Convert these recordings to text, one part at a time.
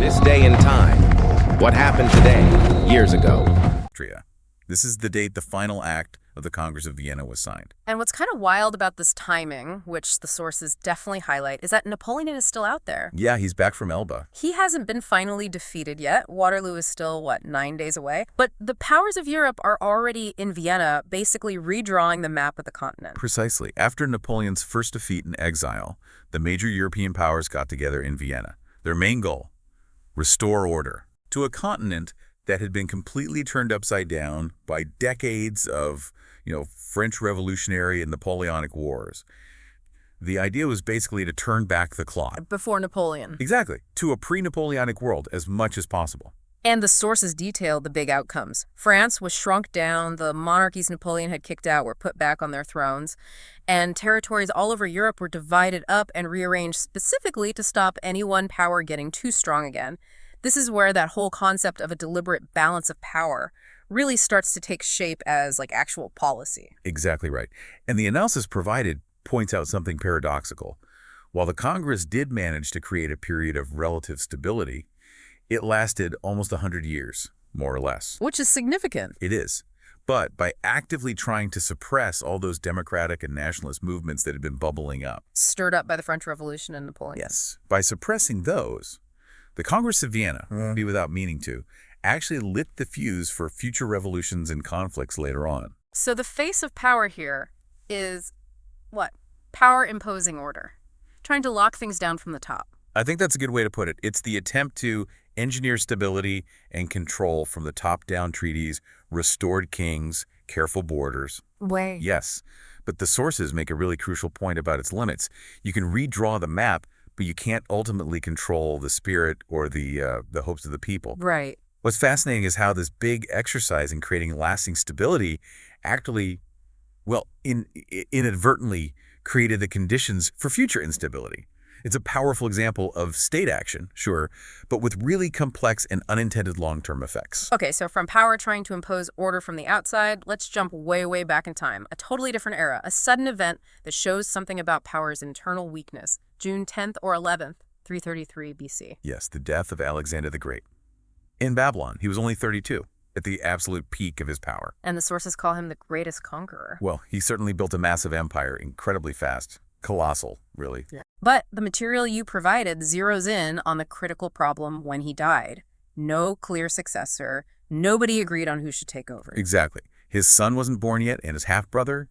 This day and time. What happened today, years ago? Austria. This is the date the final act of the Congress of Vienna was signed. And what's kind of wild about this timing, which the sources definitely highlight, is that Napoleon is still out there. Yeah, he's back from Elba. He hasn't been finally defeated yet. Waterloo is still, 9 days away? But the powers of Europe are already in Vienna, basically redrawing the map of the continent. Precisely. After Napoleon's first defeat in exile, the major European powers got together in Vienna. Their main goal: restore order to a continent that had been completely turned upside down by decades of, French Revolutionary and Napoleonic wars. The idea was basically to turn back the clock. Before Napoleon. Exactly. To a pre-Napoleonic world as much as possible. And the sources detailed the big outcomes. France was shrunk down, the monarchies Napoleon had kicked out were put back on their thrones, and territories all over Europe were divided up and rearranged specifically to stop any one power getting too strong again. This is where that whole concept of a deliberate balance of power really starts to take shape as actual policy. Exactly right. And the analysis provided points out something paradoxical. While the Congress did manage to create a period of relative stability, it lasted almost 100 years, more or less. Which is significant. It is. But by actively trying to suppress all those democratic and nationalist movements that had been bubbling up. Stirred up by the French Revolution and Napoleon. Yes. By suppressing those, the Congress of Vienna, maybe without meaning to, actually lit the fuse for future revolutions and conflicts later on. So the face of power here is what? Power imposing order. Trying to lock things down from the top. I think that's a good way to put it. It's the attempt to engineer stability and control from the top-down treaties, restored kings, careful borders. Way. Yes, but the sources make a really crucial point about its limits. You can redraw the map, but you can't ultimately control the spirit or the hopes of the people. Right. What's fascinating is how this big exercise in creating lasting stability actually, inadvertently created the conditions for future instability. It's a powerful example of state action, sure, but with really complex and unintended long-term effects. Okay, so from power trying to impose order from the outside, let's jump way, way back in time. A totally different era, a sudden event that shows something about power's internal weakness. June 10th or 11th, 333 BC. Yes, the death of Alexander the Great. In Babylon, he was only 32, at the absolute peak of his power. And the sources call him the greatest conqueror. Well, he certainly built a massive empire incredibly fast. Colossal, really. Yeah. But the material you provided zeroes in on the critical problem when he died. No clear successor. Nobody agreed on who should take over. Exactly. His son wasn't born yet, and his half-brother,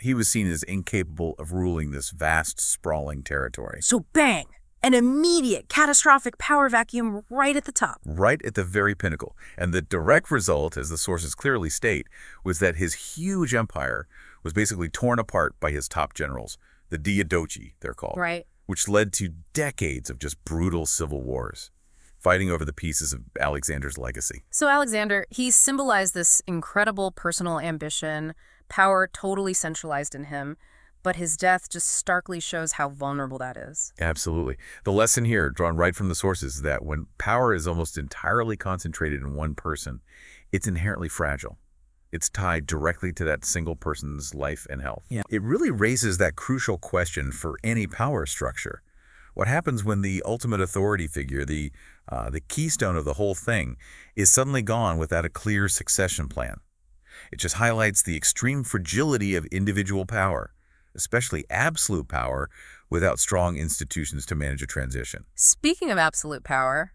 he was seen as incapable of ruling this vast, sprawling territory. So bang! An immediate, catastrophic power vacuum right at the top. Right at the very pinnacle. And the direct result, as the sources clearly state, was that his huge empire was basically torn apart by his top generals, the Diadochi, they're called. Right. Which led to decades of just brutal civil wars, fighting over the pieces of Alexander's legacy. So Alexander, he symbolized this incredible personal ambition, power totally centralized in him, but his death just starkly shows how vulnerable that is. Absolutely. The lesson here, drawn right from the sources, is that when power is almost entirely concentrated in one person, it's inherently fragile. It's tied directly to that single person's life and health. Yeah. It really raises that crucial question for any power structure. What happens when the ultimate authority figure, the keystone of the whole thing, is suddenly gone without a clear succession plan? It just highlights the extreme fragility of individual power, especially absolute power, without strong institutions to manage a transition. Speaking of absolute power,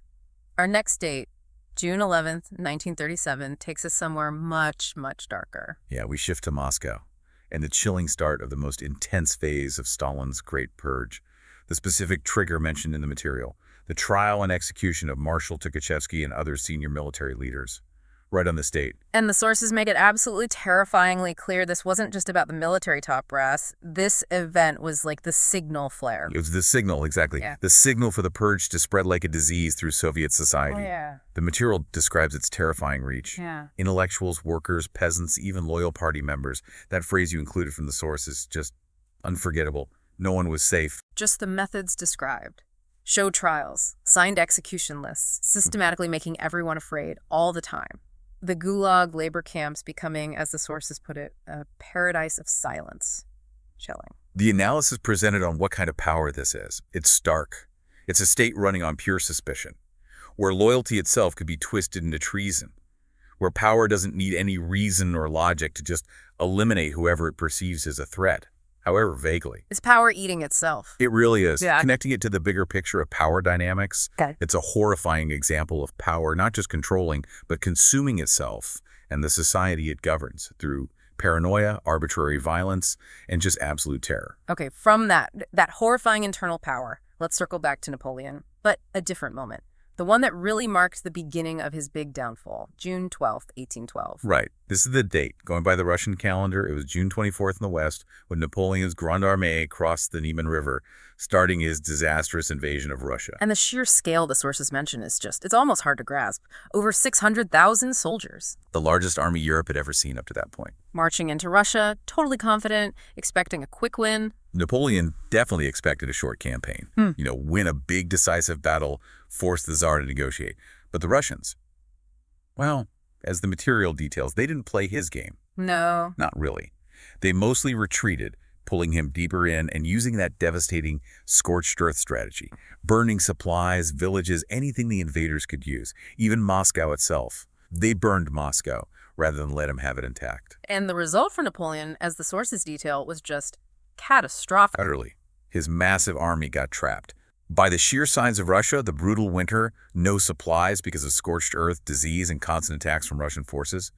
our next date, June 11th, 1937, takes us somewhere much, much darker. Yeah, we shift to Moscow and the chilling start of the most intense phase of Stalin's Great Purge, the specific trigger mentioned in the material, the trial and execution of Marshal Tukhachevsky and other senior military leaders. Right on the date. And the sources make it absolutely terrifyingly clear this wasn't just about the military top brass. This event was like the signal flare. It was the signal, exactly. Yeah. The signal for the purge to spread like a disease through Soviet society. Oh, yeah. The material describes its terrifying reach. Yeah. Intellectuals, workers, peasants, even loyal party members. That phrase you included from the source is just unforgettable. No one was safe. Just the methods described. Show trials, signed execution lists, systematically making everyone afraid all the time. The gulag labor camps becoming, as the sources put it, a paradise of silence. Chilling. The analysis presented on what kind of power this is. It's stark. It's a state running on pure suspicion. where loyalty itself could be twisted into treason, where power doesn't need any reason or logic to just eliminate whoever it perceives as a threat, however vaguely. Is power eating itself? It really is. Yeah. Connecting it to the bigger picture of power dynamics, Okay. it's a horrifying example of power not just controlling, but consuming itself and the society it governs through paranoia, arbitrary violence, and just absolute terror. Okay, from that horrifying internal power, let's circle back to Napoleon, but a different moment. The one that really marked the beginning of his big downfall, June 12th, 1812. Right. This is the date. Going by the Russian calendar, it was June 24th in the west when Napoleon's Grande Armée crossed the Niemen River, starting his disastrous invasion of Russia. And the sheer scale the sources mention is it's almost hard to grasp. Over 600,000 soldiers. The largest army Europe had ever seen up to that point. Marching into Russia, totally confident, expecting a quick win. Napoleon definitely expected a short campaign. Win a big decisive battle, force the Tsar to negotiate. But the Russians, well, as the material details, they didn't play his game. No. Not really. They mostly retreated, pulling him deeper in and using that devastating scorched earth strategy, burning supplies, villages, anything the invaders could use, even Moscow itself. They burned Moscow rather than let him have it intact. And the result for Napoleon, as the sources detail, was just catastrophic. Utterly. His massive army got trapped. By the sheer size of Russia, the brutal winter, no supplies because of scorched earth, disease, and constant attacks from Russian forces.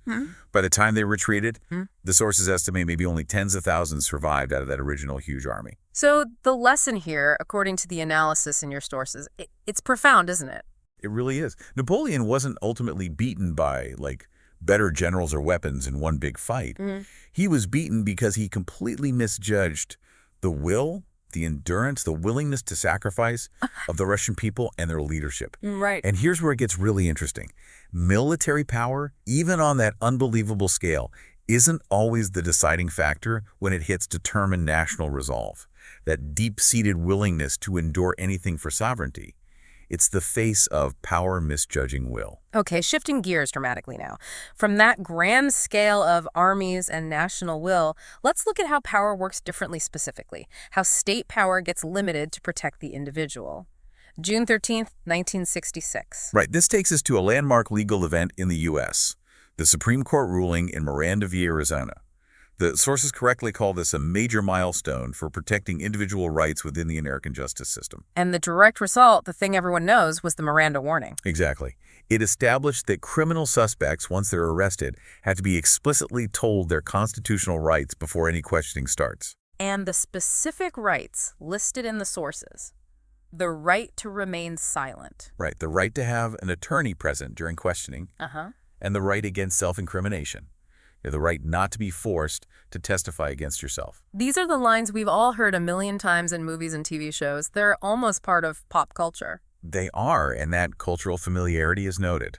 By the time they retreated, the sources estimate maybe only tens of thousands survived out of that original huge army. So the lesson here, according to the analysis in your sources, it's profound, isn't it? It really is. Napoleon wasn't ultimately beaten by, better generals or weapons in one big fight. He was beaten because he completely misjudged the will, the endurance, the willingness to sacrifice of the Russian people and their leadership. Right. And here's where it gets really interesting. Military power, even on that unbelievable scale, isn't always the deciding factor when it hits determined national resolve, that deep-seated willingness to endure anything for sovereignty. It's the face of power misjudging will. Okay, shifting gears dramatically now. From that grand scale of armies and national will, let's look at how power works differently specifically, how state power gets limited to protect the individual. June 13th, 1966. Right, this takes us to a landmark legal event in the U.S., the Supreme Court ruling in Miranda v. Arizona. The sources correctly call this a major milestone for protecting individual rights within the American justice system. And the direct result, the thing everyone knows, was the Miranda warning. Exactly. It established that criminal suspects, once they're arrested, have to be explicitly told their constitutional rights before any questioning starts. And the specific rights listed in the sources. The right to remain silent. Right. The right to have an attorney present during questioning. And the right against self-incrimination. The right not to be forced to testify against yourself. These are the lines we've all heard a million times in movies and TV shows. They're almost part of pop culture. They are, and that cultural familiarity is noted.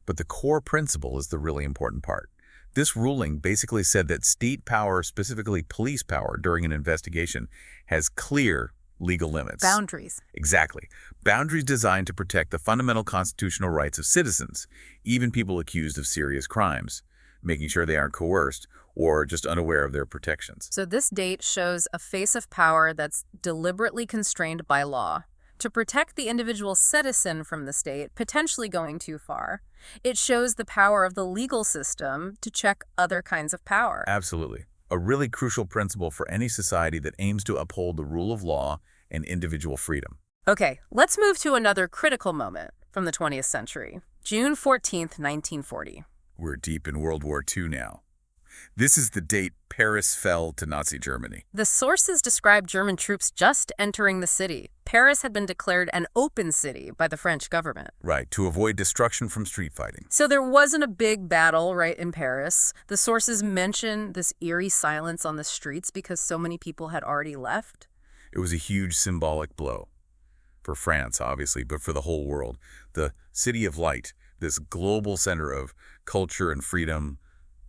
But the core principle is the really important part. This ruling basically said that state power, specifically police power, during an investigation has clear legal limits. Boundaries. Exactly. Boundaries designed to protect the fundamental constitutional rights of citizens, even people accused of serious crimes, making sure they aren't coerced or just unaware of their protections. So this date shows a face of power that's deliberately constrained by law to protect the individual citizen from the state, potentially going too far. It shows the power of the legal system to check other kinds of power. Absolutely. A really crucial principle for any society that aims to uphold the rule of law and individual freedom. Okay, let's move to another critical moment from the 20th century. June 14th, 1940. We're deep in World War II now. This is the date Paris fell to Nazi Germany. The sources describe German troops just entering the city. Paris had been declared an open city by the French government. Right, to avoid destruction from street fighting. So there wasn't a big battle, right, in Paris. The sources mention this eerie silence on the streets because so many people had already left. It was a huge symbolic blow. For France, obviously, but for the whole world. The City of Light, this global center of culture and freedom,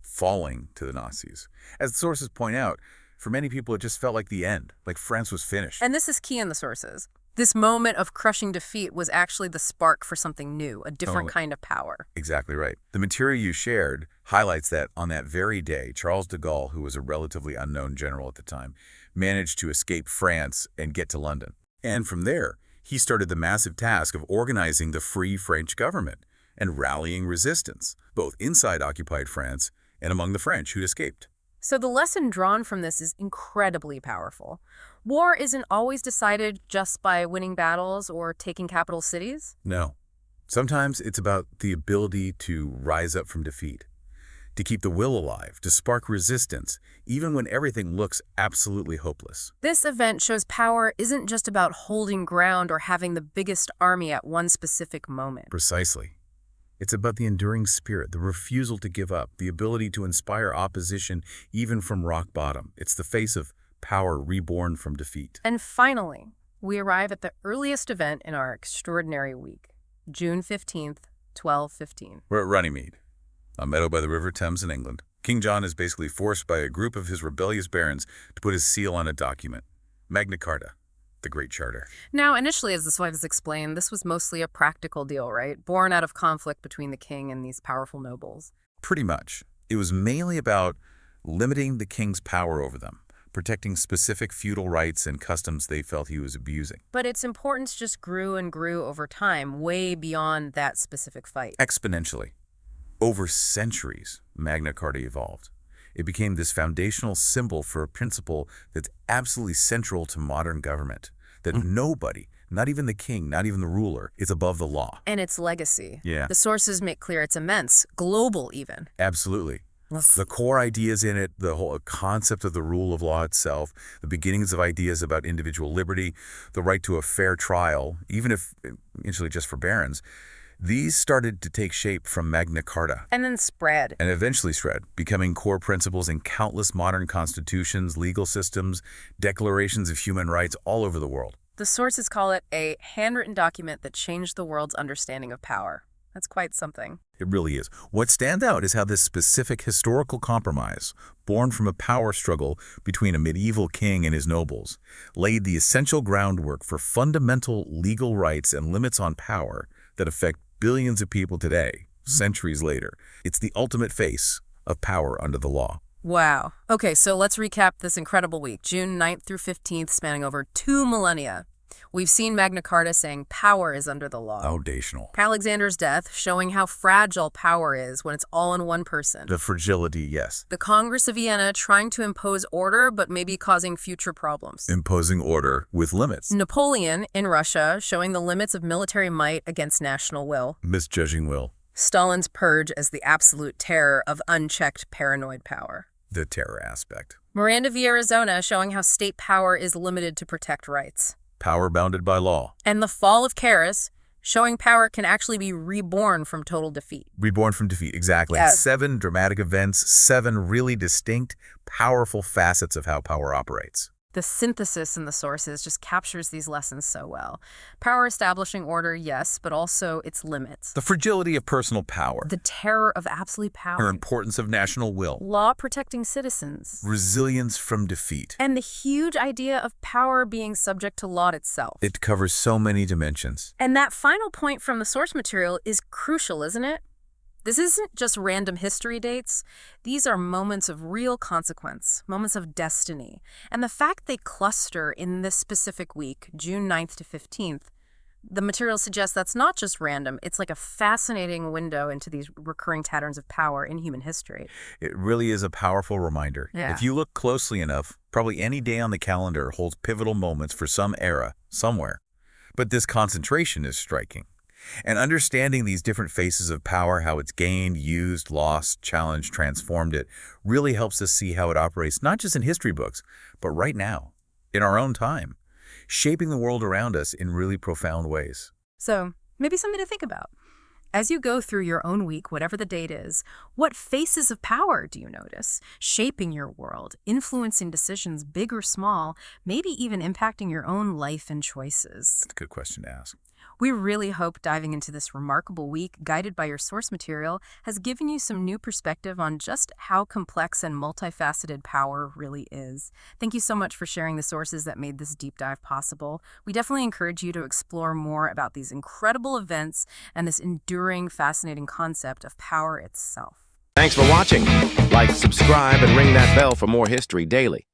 falling to the Nazis. As the sources point out, for many people it just felt like the end, like France was finished. And this is key in the sources. This moment of crushing defeat was actually the spark for something new, a different kind of power. Exactly right. The material you shared highlights that on that very day, Charles de Gaulle, who was a relatively unknown general at the time, managed to escape France and get to London. And from there, He started the massive task of organizing the Free French government and rallying resistance, both inside occupied France and among the French who'd escaped. So the lesson drawn from this is incredibly powerful. War isn't always decided just by winning battles or taking capital cities. No. Sometimes it's about the ability to rise up from defeat, to keep the will alive, to spark resistance, even when everything looks absolutely hopeless. This event shows power isn't just about holding ground or having the biggest army at one specific moment. Precisely. It's about the enduring spirit, the refusal to give up, the ability to inspire opposition even from rock bottom. It's the face of power reborn from defeat. And finally, we arrive at the earliest event in our extraordinary week, June 15th, 1215. We're at Runnymede, a meadow by the River Thames in England. King John is basically forced by a group of his rebellious barons to put his seal on a document, Magna Carta, the Great Charter. Now, initially, as this wife has explained, this was mostly a practical deal, right? Born out of conflict between the king and these powerful nobles. Pretty much. It was mainly about limiting the king's power over them, protecting specific feudal rights and customs they felt he was abusing. But its importance just grew and grew over time, way beyond that specific fight. Exponentially. Over centuries, Magna Carta evolved. It became this foundational symbol for a principle that's absolutely central to modern government, that nobody, not even the king, not even the ruler, is above the law. And its legacy. Yeah. The sources make clear it's immense, global even. Absolutely. The core ideas in it, the whole concept of the rule of law itself, the beginnings of ideas about individual liberty, the right to a fair trial, even if initially just for barons, these started to take shape from Magna Carta. And then spread. And eventually spread, becoming core principles in countless modern constitutions, legal systems, declarations of human rights all over the world. The sources call it a handwritten document that changed the world's understanding of power. That's quite something. It really is. What stands out is how this specific historical compromise, born from a power struggle between a medieval king and his nobles, laid the essential groundwork for fundamental legal rights and limits on power that affect billions of people today, centuries later. It's the ultimate face of power under the law. Wow. Okay, so let's recap this incredible week, June 9th through 15th, spanning over 2 millennia. We've seen Magna Carta saying power is under the law. Foundational. Alexander's death, showing how fragile power is when it's all in one person. The fragility, yes. The Congress of Vienna trying to impose order, but maybe causing future problems. Imposing order with limits. Napoleon in Russia, showing the limits of military might against national will. Misjudging will. Stalin's purge as the absolute terror of unchecked paranoid power. The terror aspect. Miranda v. Arizona, showing how state power is limited to protect rights. Power bounded by law. And the fall of Paris, showing power can actually be reborn from total defeat. Reborn from defeat, exactly. Yes. 7 dramatic events, 7 really distinct, powerful facets of how power operates. The synthesis in the sources just captures these lessons so well. Power establishing order, yes, but also its limits. The fragility of personal power. The terror of absolute The power. importance of national will. Law protecting citizens. Resilience from defeat. And the huge idea of power being subject to law itself. It covers so many dimensions. And that final point from the source material is crucial, isn't it? This isn't just random history dates. These are moments of real consequence, moments of destiny. And the fact they cluster in this specific week, June 9th to 15th, the material suggests that's not just random. It's like a fascinating window into these recurring patterns of power in human history. It really is a powerful reminder. Yeah. If you look closely enough, probably any day on the calendar holds pivotal moments for some era, somewhere. But this concentration is striking. And understanding these different faces of power, how it's gained, used, lost, challenged, transformed it, really helps us see how it operates not just in history books, but right now, in our own time, shaping the world around us in really profound ways. So, maybe something to think about. As you go through your own week, whatever the date is, what faces of power do you notice? Shaping your world, influencing decisions big or small, maybe even impacting your own life and choices. That's a good question to ask. We really hope diving into this remarkable week, guided by your source material, has given you some new perspective on just how complex and multifaceted power really is. Thank you so much for sharing the sources that made this deep dive possible. We definitely encourage you to explore more about these incredible events and this enduring, fascinating concept of power itself. Thanks for watching. Like, subscribe, and ring that bell for more history daily.